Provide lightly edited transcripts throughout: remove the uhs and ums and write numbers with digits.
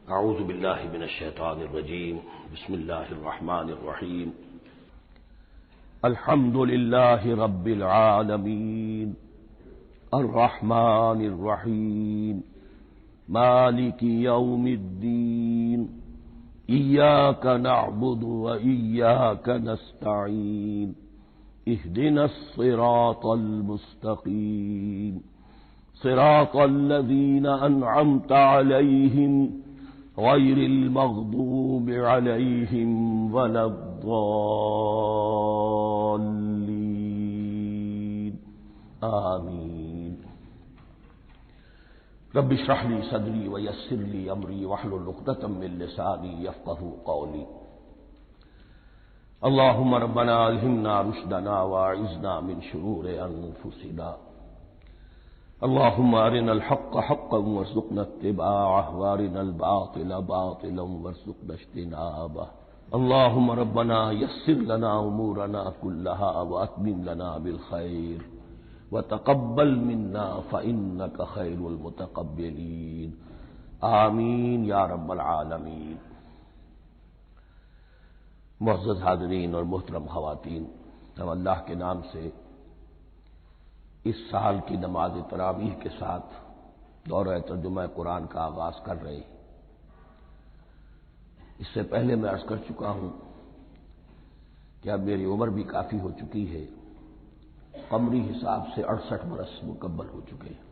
اعوذ باللہ من الشیطان الرجیم بسم اللہ الرحمن الرحیم الحمد للہ رب العالمین الرحمن الرحیم مالک یوم الدین ایاک نعبد وایاک نستعین اہدنا الصراط المستقیم صراط الذین انعمت علیہم غیر المغضوب علیہم ولا الضالین آمین۔ رب اشرح لی صدری ویسر لی امری واحلل عقدۃ من لسانی یفقہوا قولی۔ اللہم ربنا الہمنا رشدنا واعذنا من شرور انفسنا، اللهم أرنا الحق حقا وارزقنا اتباعه وارنا الباطل باطلا وارزقنا اجتنابه، اللهم ربنا يسر لنا أمورنا كلها وأتمم لنا بالخير وتقبل منا فإنك خير المتقبلين آمین یا رب العالمین۔ معزز حاضرین اور محترم خواتین، ہم اللہ کے نام سے اس سال کی نماز تراویح کے ساتھ دورہ ترجمہ قرآن کا آغاز کر رہے ہیں۔ اس سے پہلے میں عرض کر چکا ہوں کہ اب میری عمر بھی کافی ہو چکی ہے، قمری حساب سے 68 برس مکمل ہو چکے ہیں،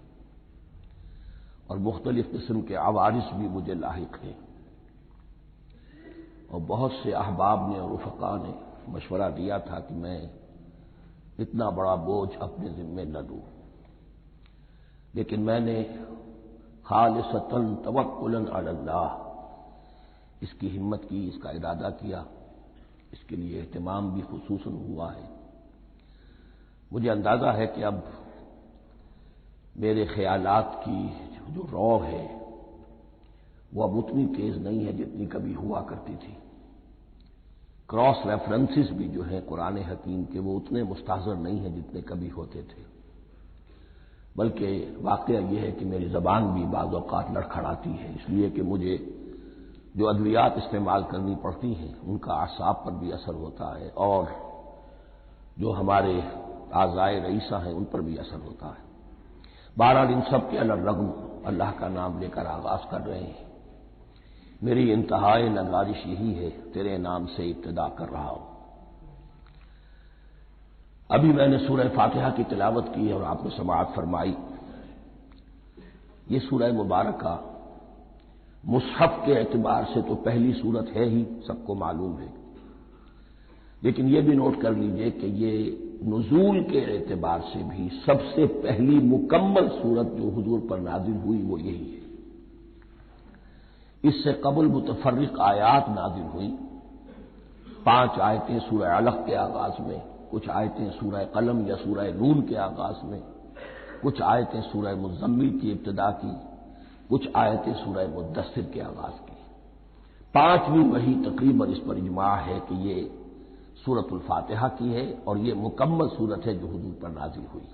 اور مختلف قسم کے عوارض بھی مجھے لاحق ہیں، اور بہت سے احباب نے اور رفقاء نے مشورہ دیا تھا کہ میں اتنا بڑا بوجھ اپنے ذمے نہ لوں، لیکن میں نے خالصتاً توکلاً علی اللہ اس کی ہمت کی، اس کا ارادہ کیا، اس کے لیے اہتمام بھی خصوصاً ہوا ہے۔ مجھے اندازہ ہے کہ اب میرے خیالات کی جو رو ہے وہ اب اتنی تیز نہیں ہے جتنی کبھی ہوا کرتی تھی، کراس ریفرنسز بھی جو ہیں قرآن حکیم کے وہ اتنے مستحضر نہیں ہیں جتنے کبھی ہوتے تھے، بلکہ واقعہ یہ ہے کہ میری زبان بھی بعض اوقات لڑکھڑاتی ہے، اس لیے کہ مجھے جو ادویات استعمال کرنی پڑتی ہیں ان کا اعصاب پر بھی اثر ہوتا ہے، اور جو ہمارے اعضائے رئیسہ ہیں ان پر بھی اثر ہوتا ہے۔ بہرحال ان سب کے الرغم اللہ کا نام لے کر آغاز کر رہے ہیں۔ میری انتہائی نگارش یہی ہے، تیرے نام سے ابتدا کر رہا ہوں۔ ابھی میں نے سورہ فاتحہ کی تلاوت کی اور آپ نے سماعت فرمائی۔ یہ سورہ مبارکہ مصحف کے اعتبار سے تو پہلی سورت ہے ہی، سب کو معلوم ہے، لیکن یہ بھی نوٹ کر لیجئے کہ یہ نزول کے اعتبار سے بھی سب سے پہلی مکمل سورت جو حضور پر نازل ہوئی وہ یہی ہے۔ اس سے قبل متفرق آیات نازل ہوئی، 5 آیتیں سورہ علق کے آغاز میں، کچھ آیتیں سورہ قلم یا سورہ نون کے آغاز میں، کچھ آیتیں سورہ مزمل کی ابتدا کی، کچھ آیتیں سورہ مدثر کے آغاز کی۔ 5ویں وحی تقریباً اس پر اجماع ہے کہ یہ سورۃ الفاتحہ کی ہے، اور یہ مکمل سورت ہے جو حضور پر نازل ہوئی۔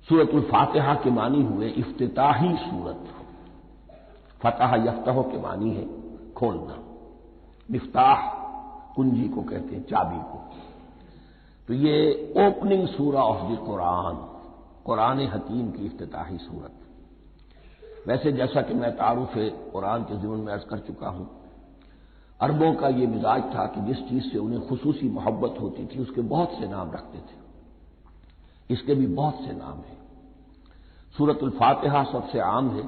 سورۃ الفاتحہ کے معنی ہوئے افتتاحی سورت، فتح یفتح کے معنی ہے کھولنا، مفتاح کنجی کو کہتے ہیں، چابی کو، تو یہ اوپننگ سورہ آف دی قرآن، قرآن حکیم کی افتتاحی سورت۔ ویسے جیسا کہ میں تعارف قرآن کے ضمن میں عرض کر چکا ہوں، عربوں کا یہ مزاج تھا کہ جس چیز سے انہیں خصوصی محبت ہوتی تھی اس کے بہت سے نام رکھتے تھے، اس کے بھی بہت سے نام ہیں۔ سورۃ الفاتحہ سب سے عام ہے،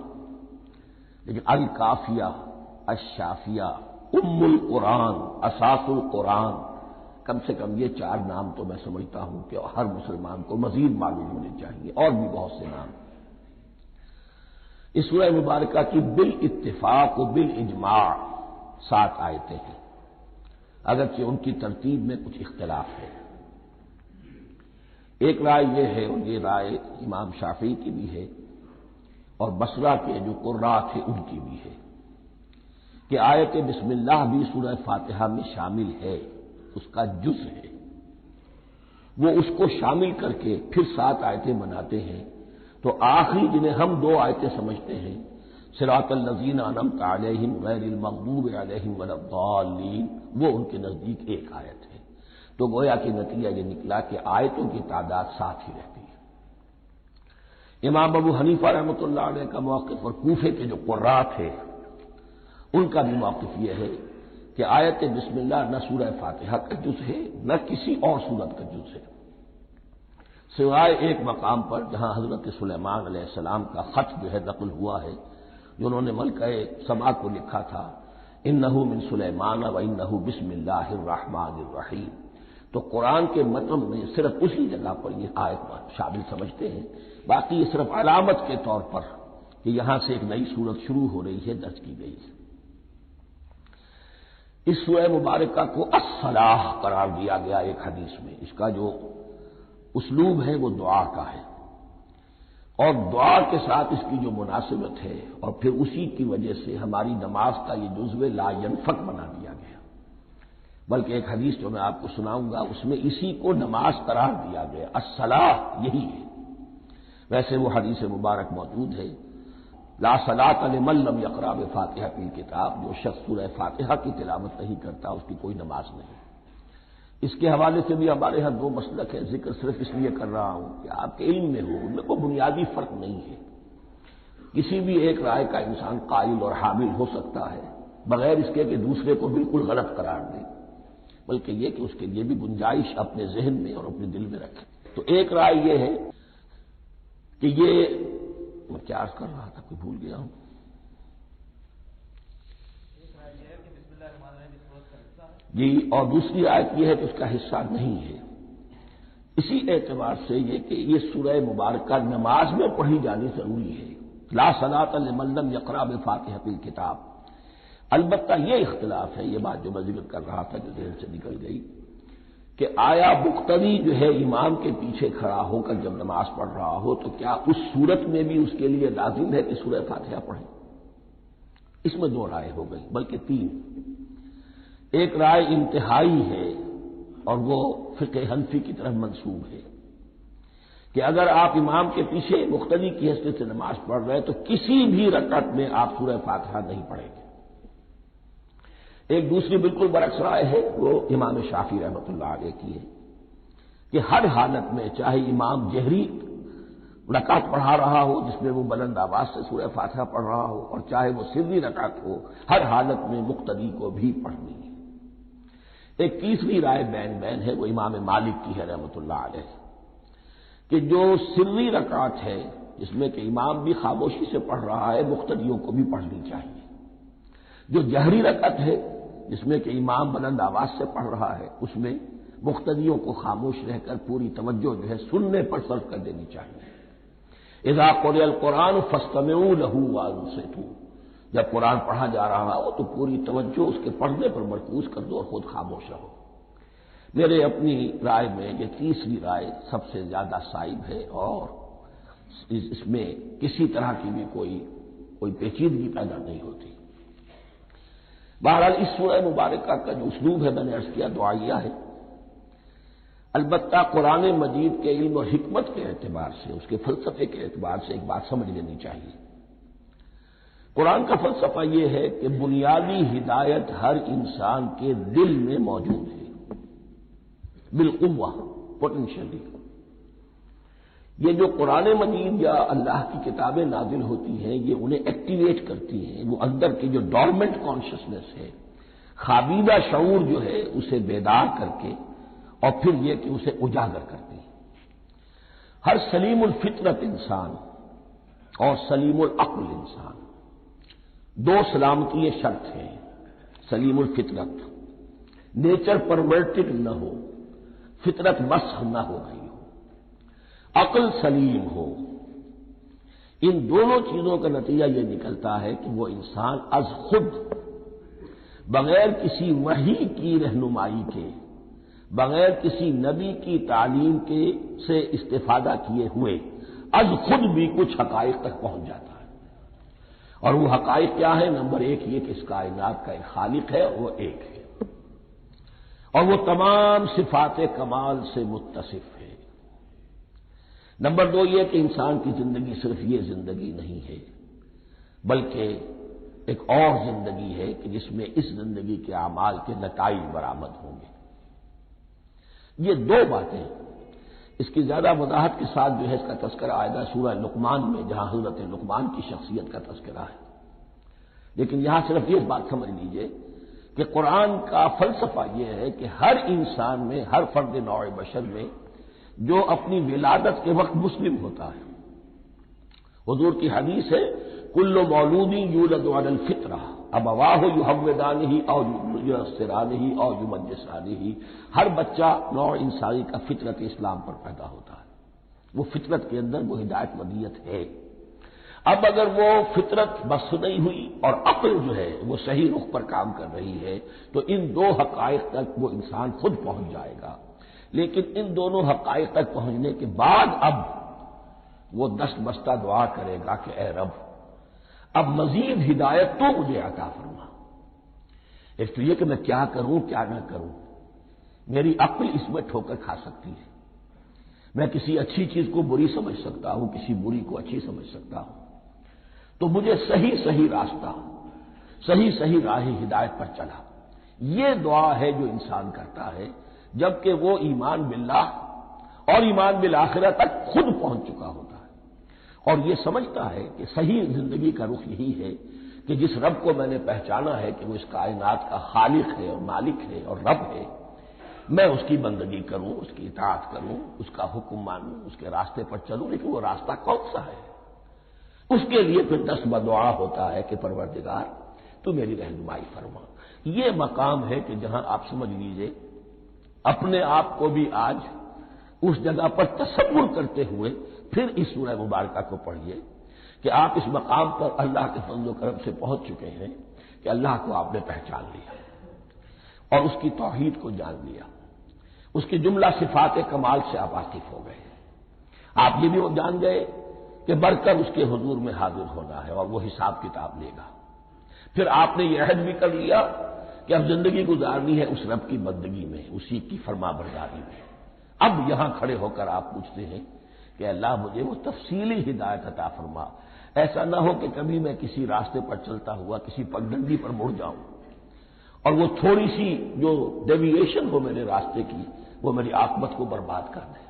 لیکن الکافیہ، الشافیہ، ام القرآن، اساس القرآن، کم سے کم یہ 4 نام تو میں سمجھتا ہوں کہ ہر مسلمان کو مزید معلوم ہونے چاہیے، اور بھی بہت سے نام۔ اس سورہ مبارکہ کی بالاتفاق و بالاجماع 7 آیتیں ہیں، اگرچہ ان کی ترتیب میں کچھ اختلاف ہے۔ ایک رائے یہ ہے، اور یہ رائے امام شافعی کی بھی ہے اور بصرہ کے جو قراء تھے ان کی بھی ہے، کہ آیت بسم اللہ بھی سورہ فاتحہ میں شامل ہے، اس کا جز ہے، وہ اس کو شامل کر کے پھر 7 آیتیں بناتے ہیں، تو آخری جنہیں ہم 2 آیتیں سمجھتے ہیں صراط الذین انعمت علیہم غیر المغضوب علیہم ولا الضالین، وہ ان کے نزدیک ایک آیت ہے۔ تو گویا کہ نتیجہ یہ نکلا کہ آیتوں کی تعداد 7 ہی رہتی ہے۔ امام ابو حنیفہ رحمۃ اللہ علیہ کا موقف اور کوفے کے جو قراء تھے ان کا بھی موقف یہ ہے کہ آیت بسم اللہ نہ سورہ فاتحہ کا جز ہے نہ کسی اور سورت کا جز ہے، سوائے ایک مقام پر جہاں حضرت سلیمان علیہ السلام کا خط جو ہے نقل ہوا ہے، جو انہوں نے ملکہ سبا کو لکھا تھا، انہ من سلیمان و انہ بسم اللہ الرحمن الرحیم۔ تو قرآن کے متن میں صرف اسی جگہ پر یہ آیت شامل سمجھتے ہیں، باقی یہ صرف علامت کے طور پر کہ یہاں سے ایک نئی سورت شروع ہو رہی ہے درج کی گئی ہے۔ اس سورہ مبارکہ کو الصلاح قرار دیا گیا ایک حدیث میں، اس کا جو اسلوب ہے وہ دعا کا ہے، اور دعا کے ساتھ اس کی جو مناسبت ہے اور پھر اسی کی وجہ سے ہماری نماز کا یہ جزو لا ینفک بنا دیا گیا، بلکہ ایک حدیث جو میں آپ کو سناؤں گا اس میں اسی کو نماز قرار دیا گیا، الصلاح یہی ہے۔ ویسے وہ حدیث مبارک موجود ہے، لا صلاۃ لمن لم یقرأ بفاتحۃ الکتاب، جو شخص سورہ فاتحہ کی تلاوت نہیں کرتا اس کی کوئی نماز نہیں۔ اس کے حوالے سے بھی ہمارے ہاں دو مسلک ہے، ذکر صرف اس لیے کر رہا ہوں کہ آپ کے علم میں ہو، ان میں کوئی بنیادی فرق نہیں ہے، کسی بھی ایک رائے کا انسان قائل اور حامل ہو سکتا ہے بغیر اس کے کہ دوسرے کو بالکل غلط قرار دے، بلکہ یہ کہ اس کے لیے بھی گنجائش اپنے ذہن میں اور اپنے دل میں رکھے۔ تو ایک رائے یہ ہے کہ یہ میں کیا عرض کر رہا تھا کوئی بھول گیا ہوں۔ جی، اور دوسری آیت یہ ہے کہ اس کا حصہ نہیں ہے، اسی اعتبار سے یہ کہ یہ سورہ مبارکہ نماز میں پڑھی جانی ضروری ہے، لا صلاۃ لمن لم یقرأ بفاتحۃ الکتاب۔ البتہ یہ اختلاف ہے، یہ بات جو میں ذکر کر رہا تھا جو ذہن سے نکل گئی، کہ آیا مقتدی جو ہے امام کے پیچھے کھڑا ہو کر جب نماز پڑھ رہا ہو تو کیا اس صورت میں بھی اس کے لیے لازم ہے کہ سورہ فاتحہ پڑھے؟ اس میں دو رائے ہو گئی، بلکہ تین۔ ایک رائے انتہائی ہے اور وہ فقہ حنفی کی طرف منسوب ہے کہ اگر آپ امام کے پیچھے مقتدی کی حیثیت سے نماز پڑھ رہے تو کسی بھی رکعت میں آپ سورہ فاتحہ نہیں پڑھیں گے۔ ایک دوسری بالکل برعکس رائے ہے، وہ امام شافعی رحمۃ اللہ علیہ کی ہے کہ ہر حالت میں چاہے امام جہری رکعت پڑھا رہا ہو جس میں وہ بلند آواز سے سورہ فاتحہ پڑھ رہا ہو اور چاہے وہ سری رکعت ہو، ہر حالت میں مقتدی کو بھی پڑھنی ہے۔ ایک تیسری رائے بین بین ہے، وہ امام مالک کی ہے رحمۃ اللہ علیہ، کہ جو سری رکعت ہے جس میں کہ امام بھی خاموشی سے پڑھ رہا ہے مقتدیوں کو بھی پڑھنی چاہیے، جو جہری رکعت ہے جس میں کہ امام بلند آواز سے پڑھ رہا ہے اس میں مقتدیوں کو خاموش رہ کر پوری توجہ جو ہے سننے پر صرف کر دینی چاہیے۔ اذا قرئ القرآن فاستمعوا له وانصتوا، جب قرآن پڑھا جا رہا ہو تو پوری توجہ اس کے پڑھنے پر مرکوز کر دو اور خود خاموش رہو۔ میرے اپنی رائے میں یہ تیسری رائے سب سے زیادہ صائب ہے اور اس میں کسی طرح کی بھی کوئی پیچیدگی پیدا نہیں ہوتی۔ بہرحال اس سورہ مبارکہ کا جو اسلوب ہے میں نے عرض کیا دعائیہ ہے، البتہ قرآن مجید کے علم اور حکمت کے اعتبار سے، اس کے فلسفے کے اعتبار سے ایک بات سمجھ لینی چاہیے۔ قرآن کا فلسفہ یہ ہے کہ بنیادی ہدایت ہر انسان کے دل میں موجود ہے، بالقوہ، پوٹینشلی۔ یہ جو قرآن مجید یا اللہ کی کتابیں نازل ہوتی ہیں یہ انہیں ایکٹیویٹ کرتی ہیں، وہ اندر کی جو ڈورمنٹ کانشسنس ہے، خوابیدہ شعور جو ہے اسے بیدار کر کے اور پھر یہ کہ اسے اجاگر کرتی ہیں۔ ہر سلیم الفطرت انسان اور سلیم العقل انسان، دو سلامتی شرط ہیں۔ سلیم الفطرت، نیچر پرورٹڈ نہ ہو، فطرت مسخ نہ ہو گئی ہو، عقل سلیم ہو، ان دونوں چیزوں کا نتیجہ یہ نکلتا ہے کہ وہ انسان از خود بغیر کسی وحی کی رہنمائی کے، بغیر کسی نبی کی تعلیم کے سے استفادہ کیے ہوئے از خود بھی کچھ حقائق تک پہنچ جاتا ہے۔ اور وہ حقائق کیا ہے؟ نمبر ایک یہ کہ اس کائنات کا ایک خالق ہے اور وہ ایک ہے، اور وہ تمام صفات کمال سے متصف ہے۔ نمبر دو یہ کہ انسان کی زندگی صرف یہ زندگی نہیں ہے، بلکہ ایک اور زندگی ہے کہ جس میں اس زندگی کے اعمال کے نتائج برآمد ہوں گے۔ یہ دو باتیں، اس کی زیادہ وضاحت کے ساتھ جو ہے اس کا تذکرہ آئے گا سورہ لقمان میں، جہاں حضرت لقمان کی شخصیت کا تذکرہ ہے۔ لیکن یہاں صرف یہ بات سمجھ لیجئے کہ قرآن کا فلسفہ یہ ہے کہ ہر انسان میں، ہر فرد نوع بشر میں جو اپنی ولادت کے وقت مسلم ہوتا ہے، حضور کی حدیث ہے کل مولود یولد علی الفطرہ ابواہ یحودانہ او ینصرانہ او یمجسانہ، ہر بچہ نوع انسانی کا فطرت اسلام پر پیدا ہوتا ہے، وہ فطرت کے اندر وہ ہدایت ودیت ہے۔ اب اگر وہ فطرت بس نہیں ہوئی اور عقل جو ہے وہ صحیح رخ پر کام کر رہی ہے تو ان دو حقائق تک وہ انسان خود پہنچ جائے گا۔ لیکن ان دونوں حقائق تک پہنچنے کے بعد اب وہ دست بستہ دعا کرے گا کہ اے رب اب مزید ہدایت تو مجھے عطا فرما۔ ایک تو یہ کہ میں کیا کروں کیا نہ کروں، میری عقل اس میں ٹھوکر کھا سکتی ہے، میں کسی اچھی چیز کو بری سمجھ سکتا ہوں، کسی بری کو اچھی سمجھ سکتا ہوں، تو مجھے صحیح راستہ، صحیح راہ ہدایت پر چلا۔ یہ دعا ہے جو انسان کرتا ہے جبکہ وہ ایمان باللہ اور ایمان بالآخرہ تک خود پہنچ چکا ہوتا ہے اور یہ سمجھتا ہے کہ صحیح زندگی کا رخ یہی ہے کہ جس رب کو میں نے پہچانا ہے کہ وہ اس کائنات کا خالق ہے اور مالک ہے اور رب ہے، میں اس کی بندگی کروں، اس کی اطاعت کروں، اس کا حکم مانوں، اس کے راستے پر چلوں۔ لیکن وہ راستہ کون سا ہے؟ اس کے لیے پھر دست بدعا ہوتا ہے کہ پروردگار تو میری رہنمائی فرما۔ یہ مقام ہے کہ جہاں آپ سمجھ لیجئے اپنے آپ کو بھی آج اس جگہ پر تصور کرتے ہوئے پھر اس سورہ مبارکہ کو پڑھیے کہ آپ اس مقام پر اللہ کے فضل و کرم سے پہنچ چکے ہیں کہ اللہ کو آپ نے پہچان لیا اور اس کی توحید کو جان لیا، اس کی جملہ صفات کمال سے آپ واقف ہو گئے، آپ یہ بھی جان گئے کہ بڑھ کر اس کے حضور میں حاضر ہونا ہے اور وہ حساب کتاب لے گا۔ پھر آپ نے یہ عہد بھی کر لیا کہ اب زندگی گزارنی ہے اس رب کی بندگی میں، اسی کی فرما برداری میں۔ اب یہاں کھڑے ہو کر آپ پوچھتے ہیں کہ اللہ مجھے وہ تفصیلی ہدایت عطا فرما، ایسا نہ ہو کہ کبھی میں کسی راستے پر چلتا ہوا کسی پگڈنڈی پر مڑ جاؤں اور وہ تھوڑی سی جو ڈیویشن ہو میرے راستے کی وہ میری عاقبت کو برباد کر دے۔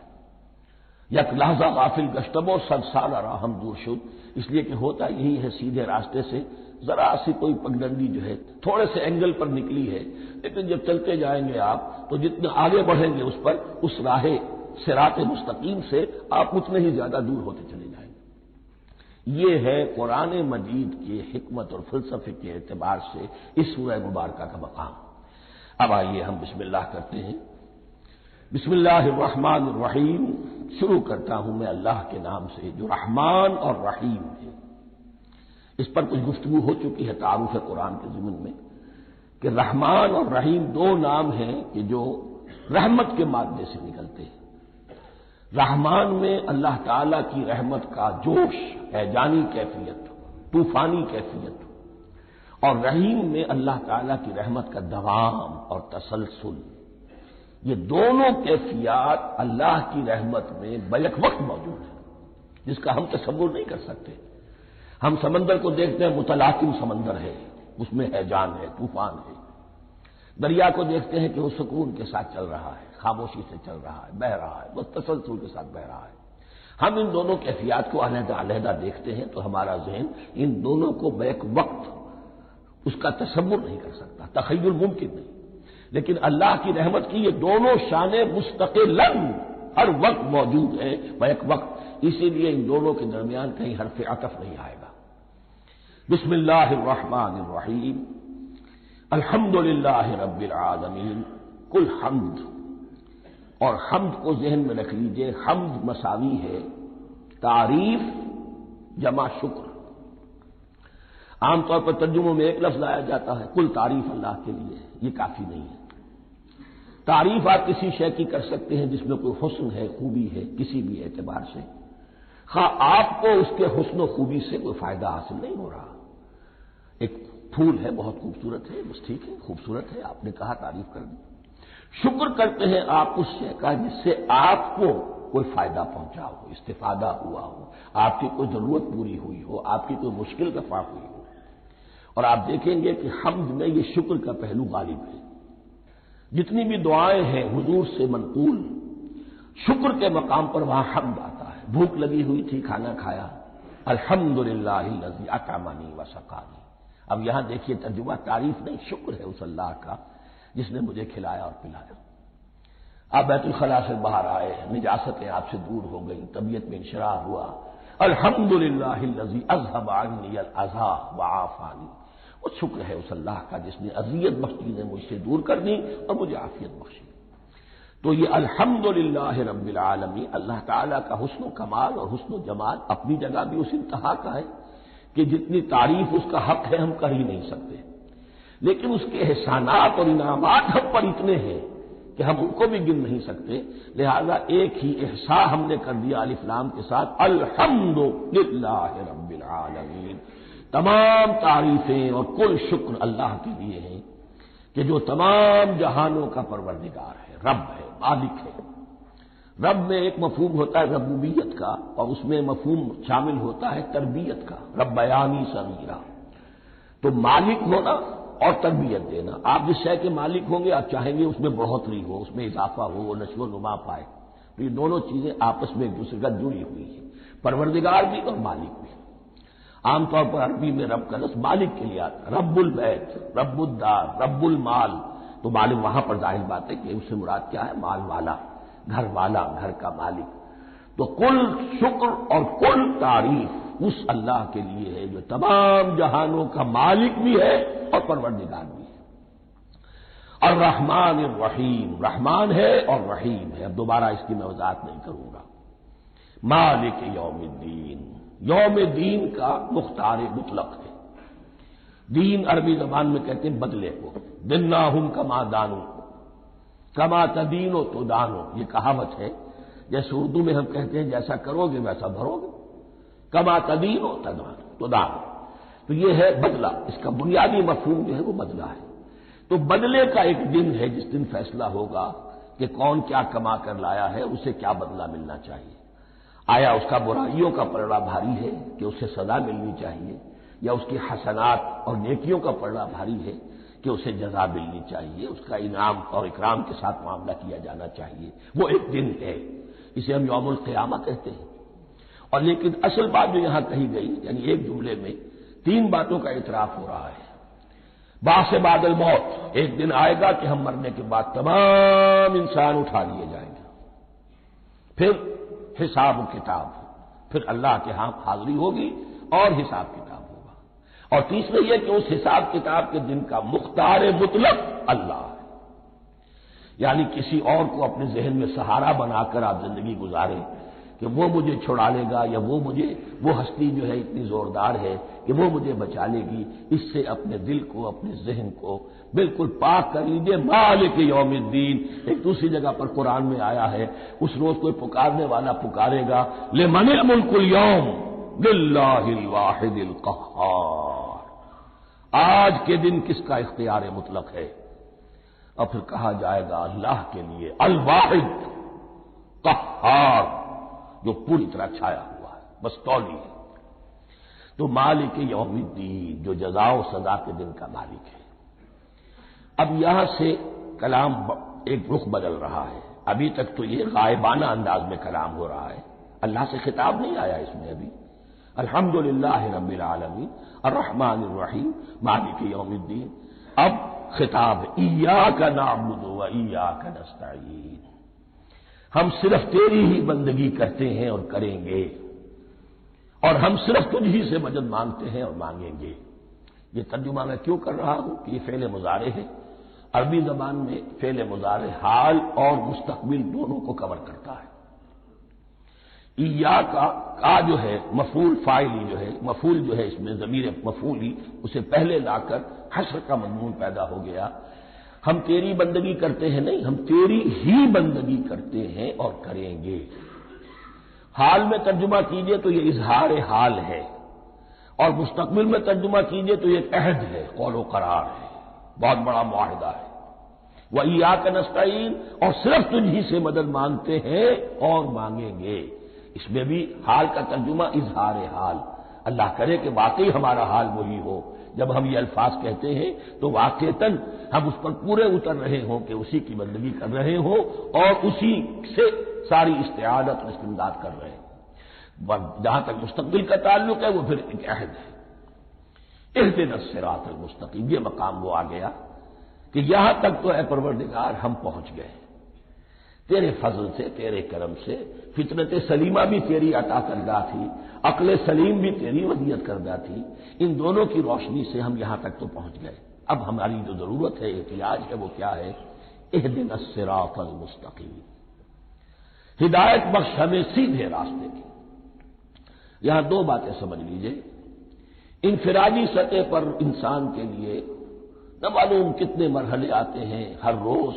یک لحظہ غافل گشتم و صد سال راہم دور شد، اس لیے کہ ہوتا یہی ہے صیدھے راستے سے ذرا سی کوئی پگڈنڈی جو ہے تھوڑے سے اینگل پر نکلی ہے، لیکن جب چلتے جائیں گے آپ تو جتنے آگے بڑھیں گے اس پر، اس راہ صراط مستقیم سے آپ اتنے ہی زیادہ دور ہوتے چلے جائیں گے۔ یہ ہے قرآن مجید کی حکمت اور فلسفے کے اعتبار سے اس سورہ مبارکہ کا مقام۔ اب آئیے ہم بسم اللہ کرتے ہیں۔ بسم اللہ الرحمن الرحیم، شروع کرتا ہوں میں اللہ کے نام سے جو رحمان اور رحیم ہے۔ اس پر کچھ گفتگو ہو چکی ہے تعارف قرآن کے ضمن میں کہ رحمان اور رحیم دو نام ہیں کہ جو رحمت کے مادے سے نکلتے ہیں۔ رحمان میں اللہ تعالی کی رحمت کا جوش، ہیجانی کیفیت، طوفانی کیفیت، اور رحیم میں اللہ تعالی کی رحمت کا دوام اور تسلسل۔ یہ دونوں کیفیات اللہ کی رحمت میں بیک وقت موجود ہیں جس کا ہم تصور نہیں کر سکتے۔ ہم سمندر کو دیکھتے ہیں، متلاطم سمندر ہے، اس میں ہیجان ہے، طوفان ہے۔ دریا کو دیکھتے ہیں کہ وہ سکون کے ساتھ چل رہا ہے، خاموشی سے چل رہا ہے، بہہ رہا ہے، بس تسلسل کے ساتھ بہہ رہا ہے۔ ہم ان دونوں کیفیات کو علیحدہ علیحدہ دیکھتے ہیں تو ہمارا ذہن ان دونوں کو بیک وقت اس کا تصور نہیں کر سکتا، تخیل ممکن نہیں۔ لیکن اللہ کی رحمت کی یہ دونوں شانیں مستقلاً ہر وقت موجود ہیں بیک وقت، اسی لیے ان دونوں کے درمیان کہیں حرف عطف نہیں آئے گا۔ بسم اللہ الرحمن الرحیم، الحمد للہ رب العالمین، کل حمد، اور حمد کو ذہن میں رکھ لیجئے، حمد مساوی ہے تعریف جمع شکر۔ عام طور پر ترجموں میں ایک لفظ لایا جاتا ہے، کل تعریف اللہ کے لیے، یہ کافی نہیں ہے۔ تعریف آپ کسی شے کی کر سکتے ہیں جس میں کوئی حسن ہے، خوبی ہے، کسی بھی اعتبار سے، خواہ آپ کو اس کے حسن و خوبی سے کوئی فائدہ حاصل نہیں ہو رہا۔ ایک پھول ہے، بہت خوبصورت ہے، بس ٹھیک ہے، خوبصورت ہے، آپ نے کہا تعریف کر دی۔ شکر کرتے ہیں آپ اس شے کا جس سے آپ کو کوئی فائدہ پہنچا ہو، استفادہ ہوا ہو، آپ کی کوئی ضرورت پوری ہوئی ہو، آپ کی کوئی مشکل رفع ہوئی ہو۔ اور آپ دیکھیں گے کہ حمد میں یہ شکر کا پہلو غالب ہے۔ جتنی بھی دعائیں ہیں حضور سے منقول، شکر کے مقام پر وہاں حمد آتا ہے۔ بھوک لگی ہوئی تھی، کھانا کھایا، الحمدللہ الذی اطعمنی وسقانی۔ اب یہاں دیکھیے ترجمہ تعریف نہیں، شکر ہے اس اللہ کا جس نے مجھے کھلایا اور پلایا۔ آپ بیت الخلاء سے باہر آئے، نجاستیں آپ سے دور ہو گئی، طبیعت میں انشراح ہوا، الحمدللہ الذی اذھب عنی الاذی وعافانی۔ وہ شکر ہے اس اللہ کا جس نے اذیت بخش چیزیں مجھ سے دور کر دی اور مجھے عافیت بخشی۔ تو یہ الحمدللہ رب العالمین اللہ تعالیٰ کا حسن و کمال اور حسن و جمال اپنی جگہ بھی اس انتہا کا ہے کہ جتنی تعریف اس کا حق ہے ہم کر ہی نہیں سکتے، لیکن اس کے احسانات اور انعامات ہم پر اتنے ہیں کہ ہم ان کو بھی گن نہیں سکتے۔ لہذا ایک ہی احساء ہم نے کر دیا الف لام کے ساتھ، الحمدللہ رب العالمین۔ تمام تعریفیں اور کل شکر اللہ کے لیے ہیں کہ جو تمام جہانوں کا پروردگار ہے، رب ہے، مالک ہے۔ رب میں ایک مفہوم ہوتا ہے ربوبیت کا، اور اس میں مفہوم شامل ہوتا ہے تربیت کا، ربیانی صغیرہ۔ تو مالک ہونا اور تربیت دینا، آپ جس شے کے مالک ہوں گے آپ چاہیں گے اس میں بڑھوتری ہو، اس میں اضافہ ہو، وہ نشو و نما پائے۔ تو یہ دونوں چیزیں آپس میں ایک دوسرے کا جڑی ہوئی ہیں، پروردگار بھی اور مالک بھی۔ عام طور پر عربی میں رب کا لفظ مالک کے لیے آتا ہے، رب البیت، رب الدار، رب المال۔ تو مالک وہاں پر ظاہر بات ہے کہ اس سے مراد کیا ہے، مال والا، گھر والا، گھر کا مالک۔ تو کل شکر اور کل تعریف اس اللہ کے لیے ہے جو تمام جہانوں کا مالک بھی ہے اور پروردگار بھی ہے۔ الرحمن الرحیم، رحمان ہے اور رحیم ہے۔ اب دوبارہ اس کی میں وضاحت نہیں کروں گا۔ مالک یوم الدین، یوم دین کا مختار مطلق ہے۔ دین عربی زبان میں کہتے ہیں بدلے کو، دناہم کما دانو، کما تدینو تو دانو، یہ کہاوت ہے۔ جیسے اردو میں ہم کہتے ہیں جیسا کرو گے ویسا بھرو گے، کما تدینو تو دانو، تو یہ ہے بدلہ۔ اس کا بنیادی مفہوم جو ہے وہ بدلہ ہے۔ تو بدلے کا ایک دن ہے جس دن فیصلہ ہوگا کہ کون کیا کما کر لایا ہے، اسے کیا بدلہ ملنا چاہیے۔ آیا اس کا برائیوں کا پلڑا بھاری ہے کہ اسے سزا ملنی چاہیے، یا اس کی حسنات اور نیکیوں کا پلڑا بھاری ہے کہ اسے جزا ملنی چاہیے، اس کا انعام اور اکرام کے ساتھ معاملہ کیا جانا چاہیے۔ وہ ایک دن ہے، اسے ہم یوم القیامہ کہتے ہیں۔ اور لیکن اصل بات جو یہاں کہی گئی، یعنی ایک جملے میں تین باتوں کا اعتراف ہو رہا ہے۔ بعث بعد الموت، ایک دن آئے گا کہ ہم مرنے کے بعد تمام انسان اٹھا لیے جائیں گے، پھر حساب و کتاب، پھر اللہ کے ہاں حاضری ہوگی اور حساب کتاب ہوگا۔ اور تیسرے یہ کہ اس حساب کتاب کے دن کا مختار مطلق اللہ ہے، یعنی کسی اور کو اپنے ذہن میں سہارا بنا کر آپ زندگی گزاریں کہ وہ مجھے چھڑا لے گا، یا وہ ہستی جو ہے اتنی زوردار ہے کہ وہ مجھے بچا لے گی، اس سے اپنے دل کو، اپنے ذہن کو بالکل پاک کر لیجیے۔ مالک یوم الدین، ایک دوسری جگہ پر قرآن میں آیا ہے، اس روز کوئی پکارنے والا پکارے گا، لمن الملک اليوم للہ الواحد القہار، آج کے دن کس کا اختیار مطلق ہے؟ اور پھر کہا جائے گا اللہ کے لیے، الواحد قہار، جو پوری طرح چھایا ہوا ہے، بس تولی ہے۔ تو مالک یوم الدین، جو جزا و سزا کے دن کا مالک ہے۔ اب یہاں سے کلام ایک رخ بدل رہا ہے۔ ابھی تک تو یہ غائبانہ انداز میں کلام ہو رہا ہے، اللہ سے خطاب نہیں آیا اس میں ابھی۔ الحمدللہ رب العالمین الرحمن الرحیم مالک یوم الدین۔ اب خطاب ایاک نعبد و ایاک نستعین، ہم صرف تیری ہی بندگی کرتے ہیں اور کریں گے، اور ہم صرف تجھ ہی سے مدد مانگتے ہیں اور مانگیں گے۔ یہ ترجمہ میں کیوں کر رہا ہوں کہ یہ فعل مضارع ہے۔ عربی زبان میں فعل مضارع حال اور مستقبل دونوں کو کور کرتا ہے۔ ایاک کا جو ہے مفعول فاعلی جو ہے، مفعول جو ہے اس میں ضمیر مفعولی، اسے پہلے لا کر حشر کا مضمون پیدا ہو گیا۔ ہم تیری بندگی کرتے ہیں نہیں، ہم تیری ہی بندگی کرتے ہیں اور کریں گے۔ حال میں ترجمہ کیجئے تو یہ اظہار حال ہے، اور مستقبل میں ترجمہ کیجئے تو یہ عہد ہے، قول و قرار ہے، بہت بڑا معاہدہ ہے۔ وَإِيَّاكَ نَسْتَعِينُ، اور صرف تجھی سے مدد مانگتے ہیں اور مانگیں گے۔ اس میں بھی حال کا ترجمہ اظہار حال، اللہ کرے کہ واقعی ہمارا حال وہی ہو، جب ہم یہ الفاظ کہتے ہیں تو واقعتاً ہم اس پر پورے اتر رہے ہوں کہ اسی کی بندگی کر رہے ہوں اور اسی سے ساری استعانت اور استمداد کر رہے ہیں۔ جہاں تک مستقبل کا تعلق ہے وہ پھر ایک عہد ہے، اہدنا الصراط المستقیم، یہ مقام وہ آ گیا کہ یہاں تک تو اے پروردگار ہم پہنچ گئے، تیرے فضل سے، تیرے کرم سے، فطرت سلیمہ بھی تیری عطا کردہ تھی، عقل سلیم بھی تیری ودیعت کردہ تھی، ان دونوں کی روشنی سے ہم یہاں تک تو پہنچ گئے۔ اب ہماری جو ضرورت ہے، احتیاج ہے، وہ کیا ہے؟ اہدنا الصراط المستقیم، ہدایت بخش ہمیں سیدھے راستے کی۔ یہاں دو باتیں سمجھ لیجئے، انفرادی سطح پر انسان کے لیے نہ معلوم کتنے مرحلے آتے ہیں ہر روز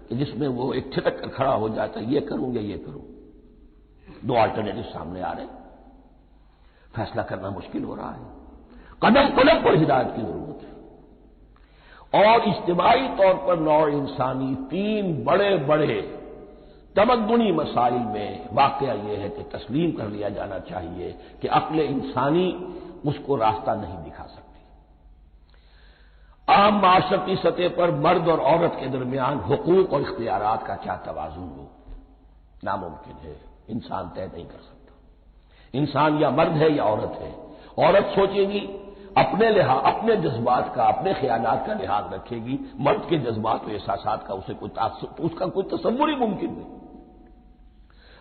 کہ جس میں وہ ایک ٹھٹک کر کھڑا ہو جاتا ہے، یہ کروں یا یہ کروں، دو آلٹرنیٹو سامنے آ رہے ہیں، فیصلہ کرنا مشکل ہو رہا ہے، قدم قدم پر ہدایت کی ضرورت ہے۔ اور اجتماعی طور پر نوع انسانی تین بڑے بڑے تمدنی مسائل میں واقعہ یہ ہے کہ تسلیم کر لیا جانا چاہیے کہ عقل انسانی اس کو راستہ نہیں دکھا سکتی۔ عام معاشرتی سطح پر مرد اور عورت کے درمیان حقوق اور اختیارات کا کیا توازن ہو، ناممکن ہے، انسان طے نہیں کر سکتا۔ انسان یا مرد ہے یا عورت ہے، عورت سوچے گی اپنے لحاظ، اپنے جذبات کا، اپنے خیالات کا لحاظ رکھے گی، مرد کے جذبات و احساسات کا اس کا کوئی تصور ہی ممکن نہیں۔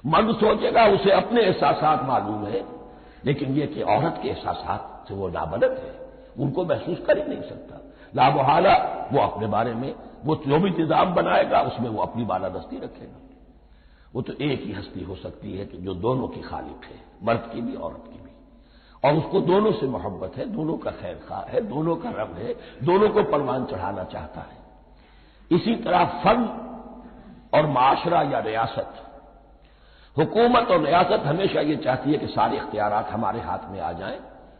مرد سوچے گا اسے اپنے احساسات معلوم ہے، لیکن یہ کہ عورت کے احساسات سے وہ نابلد ہے، ان کو محسوس کر ہی نہیں سکتا، لا محالہ وہ اپنے بارے میں وہ جو بھی نظام بنائے گا اس میں وہ اپنی بالادستی رکھے گا۔ وہ تو ایک ہی ہستی ہو سکتی ہے کہ جو دونوں کی خالق ہے، مرد کی بھی عورت کی بھی، اور اس کو دونوں سے محبت ہے، دونوں کا خیر خواہ ہے، دونوں کا رب ہے، دونوں کو پروان چڑھانا چاہتا ہے۔ اسی طرح فن اور معاشرہ یا ریاست، حکومت اور ریاست ہمیشہ یہ چاہتی ہے کہ سارے اختیارات ہمارے ہاتھ میں آ جائیں،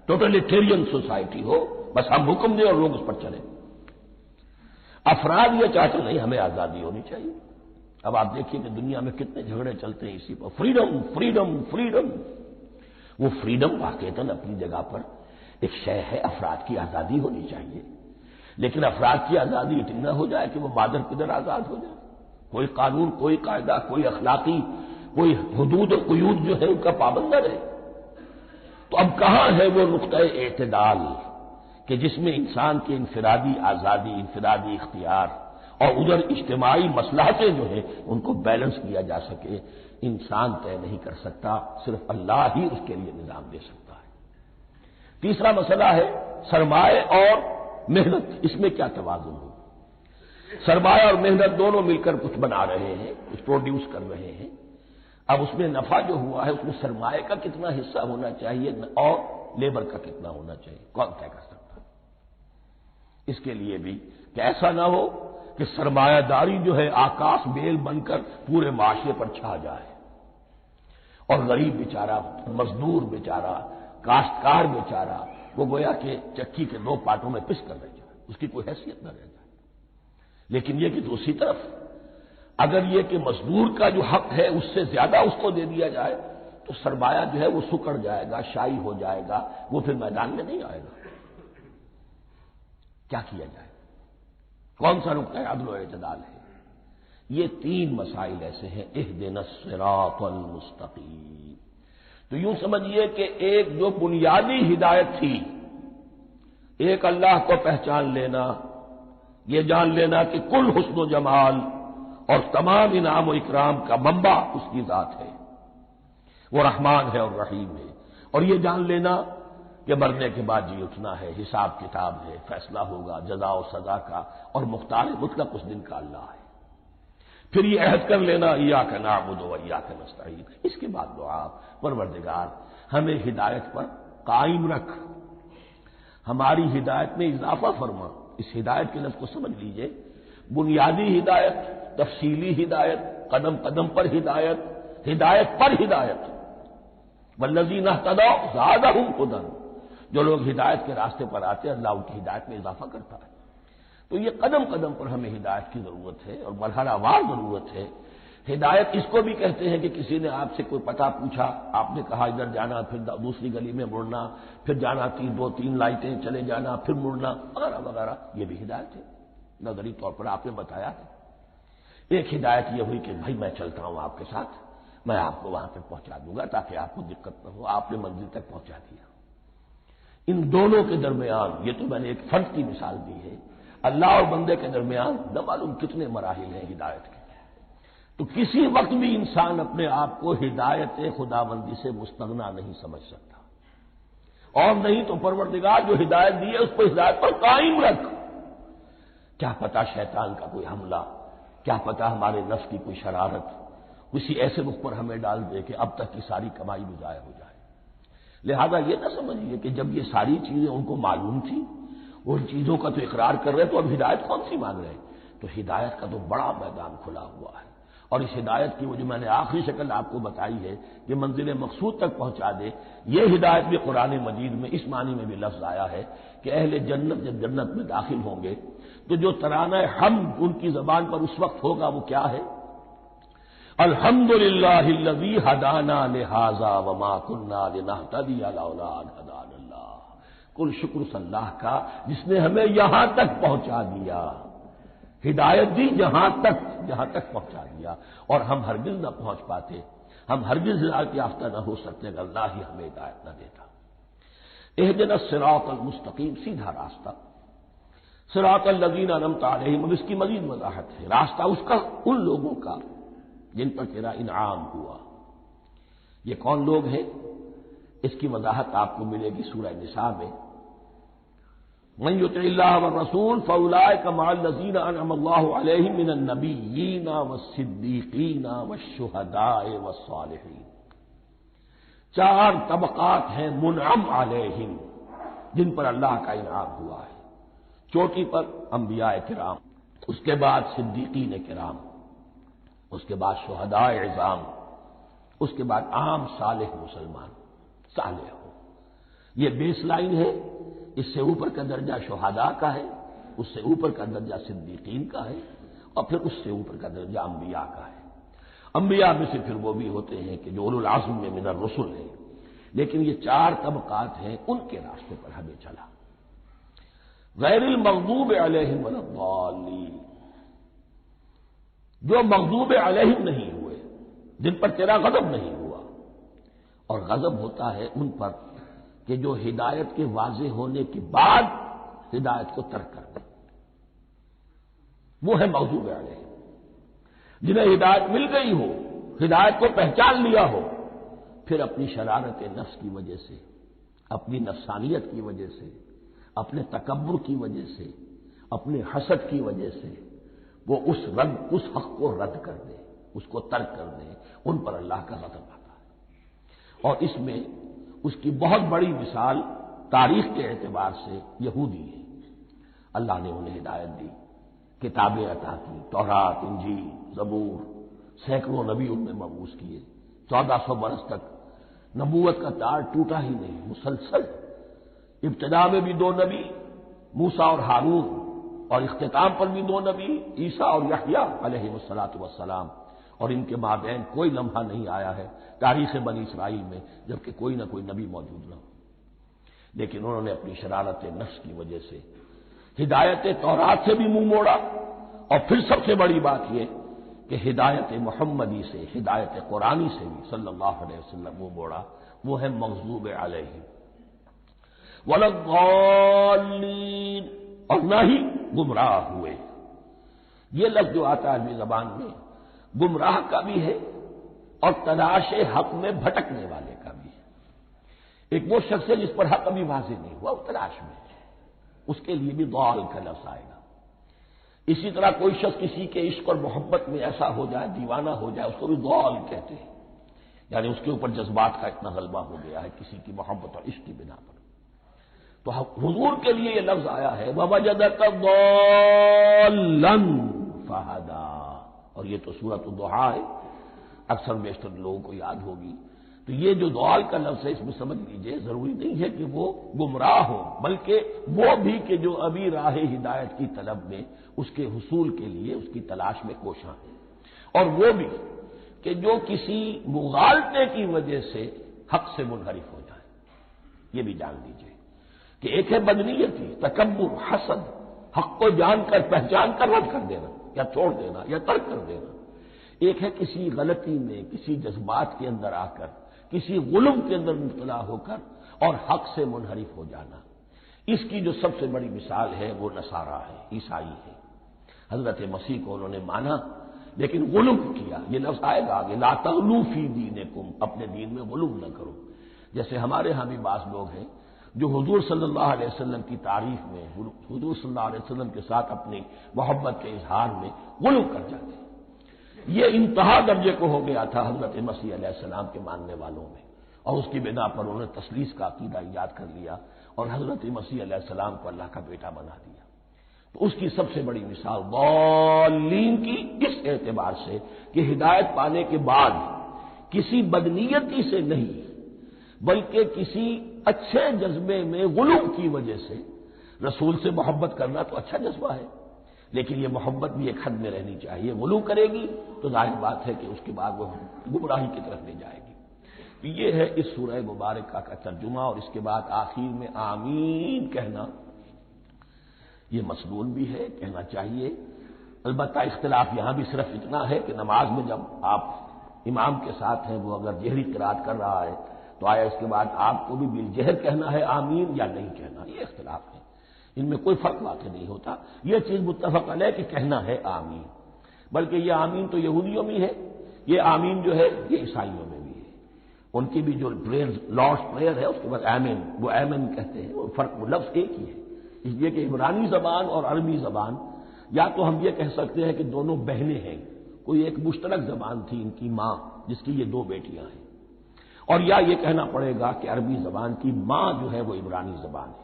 ٹوٹلیٹیرین سوسائٹی ہو، بس ہم حکم دیں اور لوگ اس پر چلیں۔ افراد یہ چاہتے نہیں، ہمیں آزادی ہونی چاہیے۔ اب آپ دیکھیے کہ دنیا میں کتنے جھگڑے چلتے ہیں اسی پر، فریڈم فریڈم فریڈم۔ وہ فریڈم واقعتاً اپنی جگہ پر ایک شے ہے، افراد کی آزادی ہونی چاہیے، لیکن افراد کی آزادی اتنی نہ ہو جائے کہ وہ مادر پدر آزاد ہو جائے، کوئی قانون، کوئی قاعدہ، کوئی اخلاقی، کوئی حدود اور قیود جو ہے ان کا پابند نہ رہے۔ تو اب کہاں ہے وہ نقطۂ اعتدال کہ جس میں انسان کی انفرادی آزادی، انفرادی اختیار اور ادھر اجتماعی مصلحتیں جو ہیں ان کو بیلنس کیا جا سکے؟ انسان طے نہیں کر سکتا، صرف اللہ ہی اس کے لیے نظام دے سکتا ہے۔ تیسرا مسئلہ ہے سرمایہ اور محنت، اس میں کیا توازن ہو؟ سرمایہ اور محنت دونوں مل کر کچھ بنا رہے ہیں، کچھ پروڈیوس کر رہے ہیں۔ اب اس میں نفع جو ہوا ہے اس میں سرمایہ کا کتنا حصہ ہونا چاہیے اور لیبر کا کتنا ہونا چاہیے، کون طے کر سکتا ہے؟ اس کے لیے بھی کہ ایسا نہ ہو کہ سرمایہ داری جو ہے آکاش بیل بن کر پورے معاشرے پر چھا جائے اور غریب بیچارہ، مزدور بیچارہ، کاشتکار بیچارہ وہ گویا کہ چکی کے دو پارٹوں میں پس کر رہ جائے، اس کی کوئی حیثیت نہ رہ جائے۔ لیکن یہ کہ دوسری طرف اگر یہ کہ مزدور کا جو حق ہے اس سے زیادہ اس کو دے دیا جائے تو سرمایہ جو ہے وہ سکڑ جائے گا، شائی ہو جائے گا، وہ پھر میدان میں نہیں آئے گا۔ کیا کیا جائے؟ کون سا نقطہ عدل و اعتدال ہے؟ یہ تین مسائل ایسے ہیں، اہدنا الصراط المستقیم۔ تو یوں سمجھیے کہ ایک جو بنیادی ہدایت تھی، ایک اللہ کو پہچان لینا، یہ جان لینا کہ کل حسن و جمال اور تمام انعام و اکرام کا منبع اس کی ذات ہے، وہ رحمان ہے اور رحیم ہے، اور یہ جان لینا کہ مرنے کے بعد جی اٹھنا ہے، حساب کتاب ہے، فیصلہ ہوگا جزا و سزا کا، اور مختار مطلق اس دن کا اللہ ہے۔ پھر یہ عہد کر لینا ایاک نعبد و ایاک نستعین۔ اس کے بعد دعا، پروردگار ہمیں ہدایت پر قائم رکھ، ہماری ہدایت میں اضافہ فرما۔ اس ہدایت کے لفظ کو سمجھ لیجئے، بنیادی ہدایت، تفصیلی ہدایت، قدم قدم پر ہدایت، ہدایت پر ہدایت۔ والذین اہتدوا زادہم ہدی، جو لوگ ہدایت کے راستے پر آتے ہیں اللہ ان کی ہدایت میں اضافہ کرتا ہے۔ تو یہ قدم قدم پر ہمیں ہدایت کی ضرورت ہے اور مرحلہ وار ضرورت ہے۔ ہدایت اس کو بھی کہتے ہیں کہ کسی نے آپ سے کوئی پتہ پوچھا، آپ نے کہا ادھر جانا، پھر دوسری گلی میں مڑنا، پھر جانا دو تین لائٹیں چلے جانا، پھر مڑنا وغیرہ وغیرہ، یہ بھی ہدایت ہے، نظری طور پر آپ نے بتایا ہے۔ ایک ہدایت یہ ہوئی کہ بھائی میں چلتا ہوں آپ کے ساتھ، میں آپ کو وہاں پہ پہنچا دوں گا تاکہ آپ کو دقت نہ ہو، آپ نے منزل تک پہنچا دیا۔ ان دونوں کے درمیان، یہ تو میں نے ایک فرد کی مثال دی ہے، اللہ اور بندے کے درمیان نہ معلوم کتنے مراحل ہیں ہدایت کے۔ تو کسی وقت بھی انسان اپنے آپ کو ہدایت خداوندی سے مستغنا نہیں سمجھ سکتا، اور نہیں تو پروردگار جو ہدایت دی ہے اس کو ہدایت پر قائم رکھ۔ کیا پتہ شیطان کا کوئی حملہ، کیا پتہ ہمارے نفس کی کوئی شرارت کسی ایسے رخ پر ہمیں ڈال دے کہ اب تک کی ساری کمائی بھی ضائع ہو جائے۔ لہذا یہ نہ سمجھیے کہ جب یہ ساری چیزیں ان کو معلوم تھی، وہ ان چیزوں کا تو اقرار کر رہے تو اب ہدایت کون سی مانگ رہے ہیں؟ تو ہدایت کا تو بڑا میدان کھلا ہوا ہے، اور اس ہدایت کی وہ جو میں نے آخری شکل آپ کو بتائی ہے کہ منزل مقصود تک پہنچا دے، یہ ہدایت بھی قرآن مجید میں اس معنی میں بھی لفظ آیا ہے کہ اہل جنت جب جنت میں داخل ہوں گے تو جو ترانہ حمد ان کی زبان پر اس وقت ہوگا وہ کیا ہے؟ الحمدللہ الذی ہدانا لہذا وما کنا لنہتدی لولا ان ہدانا اللہ۔ کل شکر اس اللہ کا جس نے ہمیں یہاں تک پہنچا دیا، ہدایت دی جہاں تک پہنچا دیا، اور ہم ہرگز نہ پہنچ پاتے، ہم ہرگز ہدایت یافتہ نہ ہو سکتے اگر اللہ ہی ہمیں ہدایت نہ دیتا۔ اہدنا الصراط المستقیم، سیدھا راستہ، صراط الذین انعمت علیہم، اب اس کی مزید وضاحت ہے، راستہ اس کا ان لوگوں کا جن پر تیرا انعام ہوا۔ یہ کون لوگ ہیں؟ اس کی وضاحت آپ کو ملے گی سورہ نساء میں، من یطع اللہ والرسول فاولئک مع الذین انعم اللہ علیہم من النبیین والصدیقین والشہداء والصالحین۔ چار طبقات ہیں منعم علیہم، جن پر اللہ کا انعام ہوا ہے۔ چوٹی پر انبیاء کرام، اس کے بعد صدیقین کرام، اس کے بعد شہداء عظام، اس کے بعد عام صالح مسلمان، صالح ہو۔ یہ بیس لائن ہے، اس سے اوپر کا درجہ شہداء کا ہے، اس سے اوپر کا درجہ صدیقین کا ہے، اور پھر اس سے اوپر کا درجہ انبیاء کا ہے۔ انبیاء میں سے پھر وہ بھی ہوتے ہیں کہ جو اولو العزم میں من الرسل ہیں، لیکن یہ چار طبقات ہیں، ان کے راستے پر ہمیں چلا۔ غیر المغضوب علیہم ولا الضالین، جو مغضوب علیہم نہیں ہوئے، جن پر تیرا غضب نہیں ہوا، اور غضب ہوتا ہے ان پر کہ جو ہدایت کے واضح ہونے کے بعد ہدایت کو ترک کر دیں، وہ ہے مغضوب علیہم۔ جنہیں ہدایت مل گئی ہو، ہدایت کو پہچان لیا ہو، پھر اپنی شرارت نفس کی وجہ سے، اپنی نفسانیت کی وجہ سے، اپنے تکبر کی وجہ سے، اپنے حسد کی وجہ سے وہ اس حق کو رد کر دے، اس کو ترک کر دے، ان پر اللہ کا غضب آتا ہے۔ اور اس میں اس کی بہت بڑی مثال تاریخ کے اعتبار سے یہودی ہے۔ اللہ نے انہیں ہدایت دی، کتابیں عطا کی، تورات، انجیل، زبور، سینکڑوں نبی ان میں مبعوث کیے، 1400 برس تک نبوت کا تار ٹوٹا ہی نہیں، مسلسل۔ ابتدا میں بھی 2 نبی، موسیٰ اور ہارون، اور اختتام پر بھی 2 نبی، عیسیٰ اور یحییٰ علیہ الصلاۃ والسلام، اور ان کے مابین کوئی لمحہ نہیں آیا ہے تاریخ بنی اسرائیل میں جبکہ کوئی نہ کوئی نبی موجود نہ ہو۔ لیکن انہوں نے اپنی شرارت نفس کی وجہ سے ہدایت تورات سے بھی منہ موڑا، اور پھر سب سے بڑی بات یہ کہ ہدایت محمدی سے، ہدایت قرآنی سے بھی صلی اللہ علیہ وسلم منہ موڑا، وہ ہے مغضوب علیہم ولا الضالین، اور نہ ہی گمراہ ہوئے۔ یہ لفظ جو آتا ہے عربی زبان میں گمراہ کا بھی ہے اور تلاش حق میں بھٹکنے والے کا بھی ہے۔ ایک وہ شخص ہے جس پر حق ابھی واضح نہیں ہوا، وہ تلاش میں ہے، اس کے لیے بھی ضال کا لفظ آئے گا۔ اسی طرح کوئی شخص کسی کے عشق اور محبت میں ایسا ہو جائے، دیوانہ ہو جائے، اس کو بھی ضال کہتے ہیں، یعنی اس کے اوپر جذبات کا اتنا غلبہ ہو گیا ہے کسی کی محبت اور عشق کی بنا پر۔ تو حضور کے لیے یہ لفظ آیا ہے وَوَجَدَكَ ضَالًّا فَهَدَىٰ، اور یہ تو سورۃ الضحیٰ ہے، اکثر بیشتر لوگوں کو یاد ہوگی۔ تو یہ جو دوال کا لفظ ہے اس میں سمجھ لیجئے ضروری نہیں ہے کہ وہ گمراہ ہو، بلکہ وہ بھی کہ جو ابھی راہ ہدایت کی طلب میں اس کے حصول کے لیے اس کی تلاش میں کوشاں ہیں، اور وہ بھی کہ جو کسی مغالطے کی وجہ سے حق سے منحرف ہو جائے۔ یہ بھی جان لیجئے کہ ایک ہے بدنیتی، تکبر، حسد، حق کو جان کر پہچان کر رد کر دینا یا چھوڑ دینا یا ترک کر دینا، ایک ہے کسی غلطی میں کسی جذبات کے اندر آ کر کسی غلم کے اندر مبتلا ہو کر اور حق سے منحرف ہو جانا۔ اس کی جو سب سے بڑی مثال ہے وہ نصارہ ہے، عیسائی ہے۔ حضرت مسیح کو انہوں نے مانا لیکن غلم کیا، یہ لفظ آئے گا آگے، لا تغلو فی دینکم، اپنے دین میں غلم نہ کرو۔ جیسے ہمارے ہاں بھی بعض لوگ ہیں جو حضور صلی اللہ علیہ وسلم کی تعریف میں، حضور صلی اللہ علیہ وسلم کے ساتھ اپنی محبت کے اظہار میں غلو کر جاتے ہیں۔ یہ انتہا درجے کو ہو گیا تھا حضرت مسیح علیہ السلام کے ماننے والوں میں، اور اس کی بنا پر انہوں نے تثلیث کا عقیدہ ایجاد کر لیا اور حضرت مسیح علیہ السلام کو اللہ کا بیٹا بنا دیا۔ تو اس کی سب سے بڑی مثال ضالین کی اس اعتبار سے کہ ہدایت پانے کے بعد کسی بدنیتی سے نہیں بلکہ کسی اچھے جذبے میں غلو کی وجہ سے رسول سے محبت کرنا تو اچھا جذبہ ہے، لیکن یہ محبت بھی ایک حد میں رہنی چاہیے۔ غلو کرے گی تو ظاہر بات ہے کہ اس کے بعد وہ گمراہی کی طرف لے جائے گی۔ تو یہ ہے اس سورہ مبارکہ کا ترجمہ، اور اس کے بعد آخر میں آمین کہنا یہ مسنون بھی ہے، کہنا چاہیے۔ البتہ اختلاف یہاں بھی صرف اتنا ہے کہ نماز میں جب آپ امام کے ساتھ ہیں، وہ اگر جہری قرات کر رہا ہے تو آیا اس کے بعد آپ کو بھی بالجہر کہنا ہے آمین یا نہیں کہنا، یہ اختلاف ہے، ان میں کوئی فرق واقع نہیں ہوتا۔ یہ چیز متفق علیہ کہ کہنا ہے آمین، بلکہ یہ آمین تو یہودیوں میں ہے، یہ آمین جو ہے یہ عیسائیوں میں بھی ہے۔ ان کی بھی جو پریئر لارڈس پریئر ہے اس کے بعد آمین، وہ آمین کہتے ہیں، وہ فرق وہ لفظ ایک ہی ہے، اس لیے کہ عبرانی زبان اور عربی زبان یا تو ہم یہ کہہ سکتے ہیں کہ دونوں بہنیں ہیں، کوئی ایک مشترک زبان تھی ان کی ماں جس کی یہ دو بیٹیاں ہیں، اور یا یہ کہنا پڑے گا کہ عربی زبان کی ماں جو ہے وہ عبرانی زبان ہے۔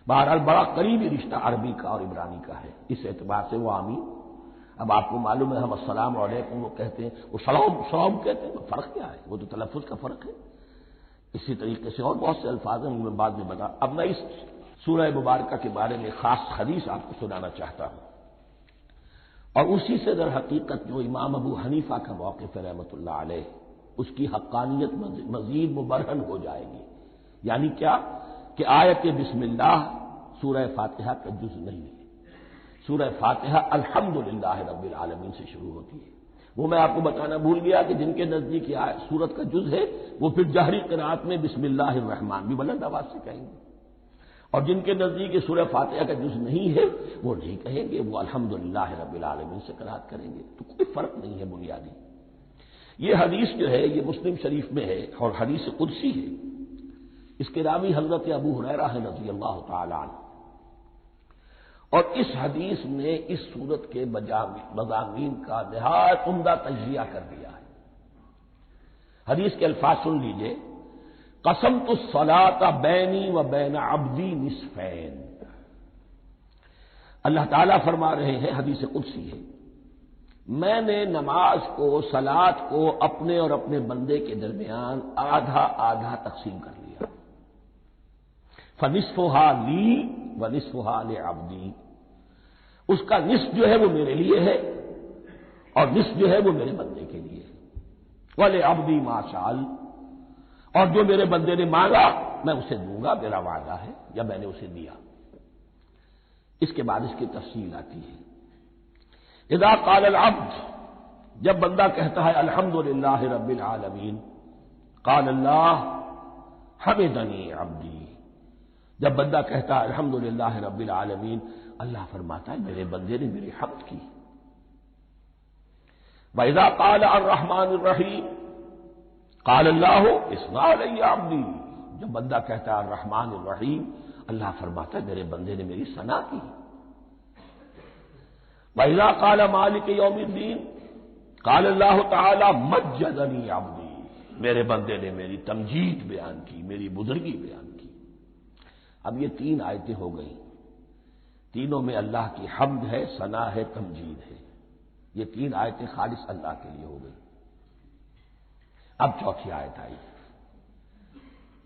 بہرحال بڑا قریبی رشتہ عربی کا اور عبرانی کا ہے، اس اعتبار سے وہ آمین۔ اب آپ کو معلوم ہے ہم السلام علیکم وہ کہتے ہیں، وہ سلام کہتے ہیں، فرق کیا ہے؟ وہ تو تلفظ کا فرق ہے۔ اسی طریقے سے اور بہت سے الفاظ ہیں، میں بعد میں بتا۔ اب میں اس سورہ مبارکہ کے بارے میں خاص حدیث آپ کو سنانا چاہتا ہوں، اور اسی سے در حقیقت جو امام ابو حنیفہ کا موقف ہے رحمۃ اللہ علیہ، اس کی حقانیت مزید مبرہن ہو جائے گی۔ یعنی کیا کہ آیت بسم اللہ سورہ فاتحہ کا جز نہیں ہے، سورہ فاتحہ الحمدللہ رب العالمین سے شروع ہوتی ہے۔ وہ میں آپ کو بتانا بھول گیا کہ جن کے نزدیک یہ سورت کا جز ہے وہ پھر جہری قرات میں بسم اللہ الرحمن بھی بلند آواز سے کہیں گے، اور جن کے نزدیک یہ سورہ فاتحہ کا جز نہیں ہے وہ نہیں کہیں گے، وہ الحمدللہ رب العالمین سے قرات کریں گے۔ تو کوئی فرق نہیں ہے بنیادی۔ یہ حدیث جو ہے یہ مسلم شریف میں ہے اور حدیث قدسی ہے، اس کے راوی حضرت ابو ہریرہ ہے رضی اللہ تعالی عنہ، اور اس حدیث میں اس سورت کے مضامین کا نہایت عمدہ تجزیہ کر دیا ہے۔ حدیث کے الفاظ سن لیجئے، قسمت الصلاۃ بینی و بین عبدی نصفین۔ اللہ تعالیٰ فرما رہے ہیں، حدیث قدسی ہے، میں نے نماز کو، صلاۃ کو اپنے اور اپنے بندے کے درمیان آدھا آدھا تقسیم کر لیا، فنصفھا لی ونصفھا لعبدی، اس کا نصف جو ہے وہ میرے لیے ہے اور نصف جو ہے وہ میرے بندے کے لیے ہے، ولعبدی ما سأل، اور جو میرے بندے نے مانگا میں اسے دوں گا، میرا وعدہ ہے یا میں نے اسے دیا۔ اس کے بعد اس کی تفصیل آتی ہے، اذا قال العبد، جب بندہ کہتا ہے الحمدللہ رب العالمین، قال اللہ حمدنی عبدی، جب بندہ کہتا ہے الحمدللہ رب العالمین، اللہ فرماتا ہے میرے بندے نے میری حمد کی۔ وَإِذَا قَالَ الرَّحْمَٰنُ الرَّحِيمُ قَالَ اللَّهُ اثْنَىٰ عَلَيَّ عَبْدِي، جب بندہ کہتا ہے الرحمن الرحیم، اللہ فرماتا ہے میرے بندے نے میری ثنا کی۔ وَإِذَا قَالَ مَالِكِ يَوْمِ الدِّينِ قَالَ اللَّهُ تَعَالَىٰ مَجَّدَنِي عَبْدِي، میرے بندے نے میری تمجید بیان کی، میری بزرگی بیان کی۔ اب یہ تین آیتیں ہو گئیں، تینوں میں اللہ کی حمد ہے، ثنا ہے، تمجید ہے، یہ تین آیتیں خالص اللہ کے لیے ہو گئی۔ اب چوتھی آیت آئی،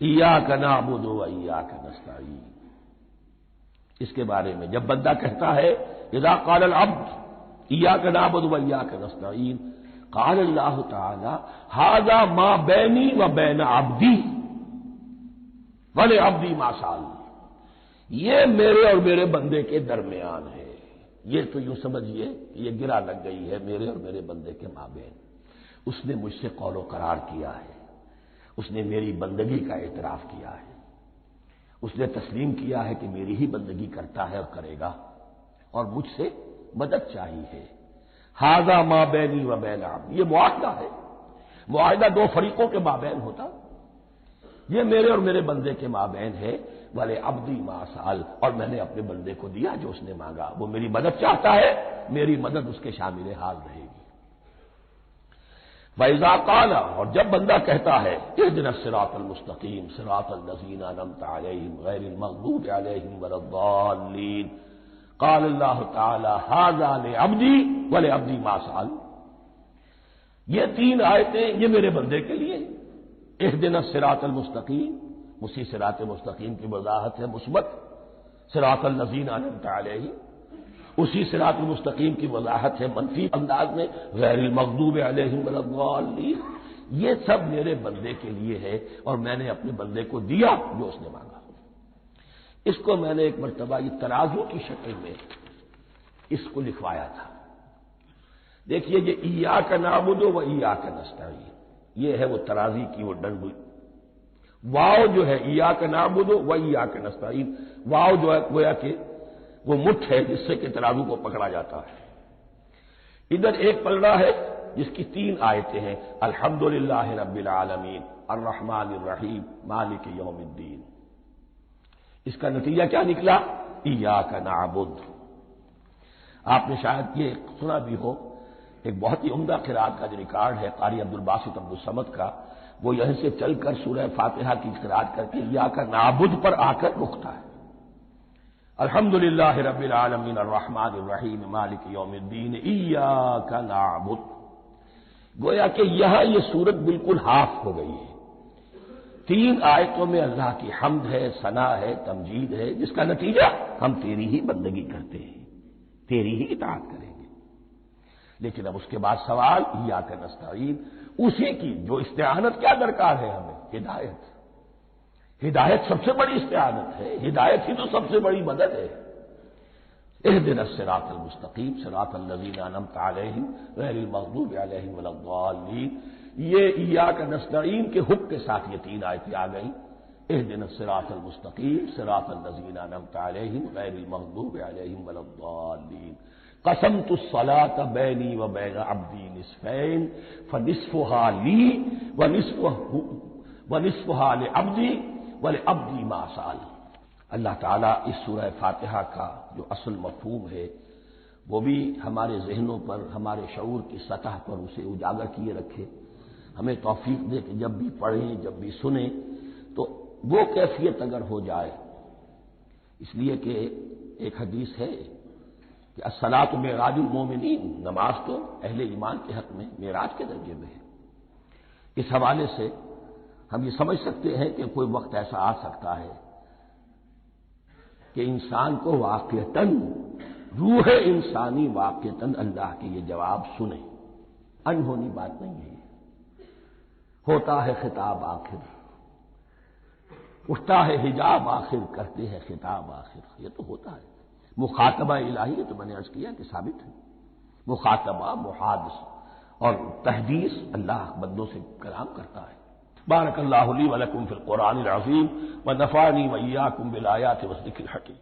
ایاک نعبد و ایاک نستعین۔ اس کے بارے میں جب بندہ کہتا ہے اذا قال العبد ایاک نعبد و ایاک نستعین، قال اللہ تعالی ھذا ما بینی و بین عبدی ولعبدی ما سأل، یہ میرے اور میرے بندے کے درمیان ہے۔ یہ تو یوں سمجھیے کہ یہ گرا لگ گئی ہے میرے اور میرے بندے کے مابین۔ اس نے مجھ سے قول و قرار کیا ہے، اس نے میری بندگی کا اعتراف کیا ہے، اس نے تسلیم کیا ہے کہ میری ہی بندگی کرتا ہے اور کرے گا، اور مجھ سے مدد چاہیے ہے۔ ھذا ما بینی و بین عبدی، یہ معاہدہ ہے، معاہدہ دو فریقوں کے مابین ہوتا، یہ میرے اور میرے بندے کے مابین ہے۔ والے عبدی ما سأل، اور میں نے اپنے بندے کو دیا جو اس نے مانگا، وہ میری مدد چاہتا ہے، میری مدد اس کے شامل حال رہے گی۔ وَإِذَا قَالَ، اور جب بندہ کہتا ہے اهْدِنَا الصِّرَاطَ الْمُسْتَقِيمَ صِرَاطَ الَّذِينَ أَنْعَمْتَ عَلَيْهِمْ غَيْرِ الْمَغْضُوبِ عَلَيْهِمْ وَلَا الضَّالِّينَ، قال اللہ تعالی ھذا لعبدی ولعبدی ما سأل، یہ تین آیتیں یہ میرے بندے کے لیے، اهْدِنَا الصِّرَاطَ الْمُسْتَقِيمَ، اسی صراط مستقیم کی وضاحت ہے مثبت، صراط الذین انعمت علیہم، اسی صراط المستقیم کی وضاحت ہے منفی انداز میں، غیر المغضوب علیہم ولا الضالین، یہ سب میرے بندے کے لیے ہے اور میں نے اپنے بندے کو دیا جو اس نے مانگا۔ اس کو میں نے ایک مرتبہ یہ ترازو کی شکل میں اس کو لکھوایا تھا۔ دیکھیے یہ ایاک نعبد و ایاک نستعین، یہ ہے وہ ترازی کی وہ ڈنڈ، واو جو ہے ایاک نعبد و ایاک نستعین، واو جو ہے گویا کہ وہ مٹھ ہے جس سے کہ ترازو کو پکڑا جاتا ہے۔ ادھر ایک پلڑا ہے جس کی تین آیتیں ہیں، الحمدللہ رب العالمین الرحمن الرحیم مالک یوم الدین۔ اس کا نتیجہ کیا نکلا؟ ایاک نعبد۔ آپ نے شاید یہ سنا بھی ہو، ایک بہت ہی عمدہ قرات کا جو ریکارڈ ہے قاری عبدالباسط عبدالصمد کا، وہ یہیں سے چل کر سورہ فاتحہ کی قرات کر کے ایاک نعبد پر آ کر رکتا ہے، الحمدللہ رب العالمین الرحمن الرحیم مالک یوم الدین ایاک نعبد۔ گویا کہ یہاں یہ صورت بالکل ہاف ہو گئی ہے، تین آیتوں میں اللہ کی حمد ہے، ثنا ہے، تمجید ہے، جس کا نتیجہ ہم تیری ہی بندگی کرتے ہیں، تیری ہی اطاعت کریں گے۔ لیکن اب اس کے بعد سوال ایاک نستعین، اسی کی جو استعانت کیا درکار ہے ہمیں؟ ہدایت۔ ہدایت سب سے بڑی استعانت ہے، ہدایت ہی تو سب سے بڑی مدد ہے۔ اهدنا الصراط المستقیم صراط الذین انعمت علیہم غیر المغضوب علیہم ولا الضالین، یہ ایاک نستعین کے حکم کے ساتھ یہ تین آیتیں آ گئیں، اهدنا الصراط المستقیم صراط الذین انعمت علیہم غیر المغضوب علیہم ولا الضالین، قسمت الصلاۃ بینی و بین عبدی نصفین فنصفها لی ونصفها لعبدی ولعبدی ما سأل۔ اللہ تعالیٰ اس سورہ فاتحہ کا جو اصل مفہوم ہے وہ بھی ہمارے ذہنوں پر، ہمارے شعور کی سطح پر اسے اجاگر کیے رکھے، ہمیں توفیق دے کہ جب بھی پڑھیں، جب بھی سنیں تو وہ کیفیت اگر ہو جائے، اس لیے کہ ایک حدیث ہے کہ الصلاۃ معراج المومنین، نماز تو اہل ایمان کے حق میں معراج کے درجے میں ہے۔ اس حوالے سے ہم یہ سمجھ سکتے ہیں کہ کوئی وقت ایسا آ سکتا ہے کہ انسان کو واقعتاً، روح انسانی واقعتاً اللہ کے یہ جواب سنے، انہونی بات نہیں ہے۔ ہوتا ہے خطاب آخر، اٹھتا ہے حجاب آخر، کرتے ہیں خطاب آخر، یہ تو ہوتا ہے۔ مخاطبہ الہی ہے تو میں نے عرض کیا کہ ثابت ہے، مخاطبہ، محادث اور تحدیث اللہ بندوں سے کلام کرتا ہے۔ بارک اللہ لی و لکم فی القرآن العظیم ونفعنی و ایاکم بالآیات والذکر الحکیم۔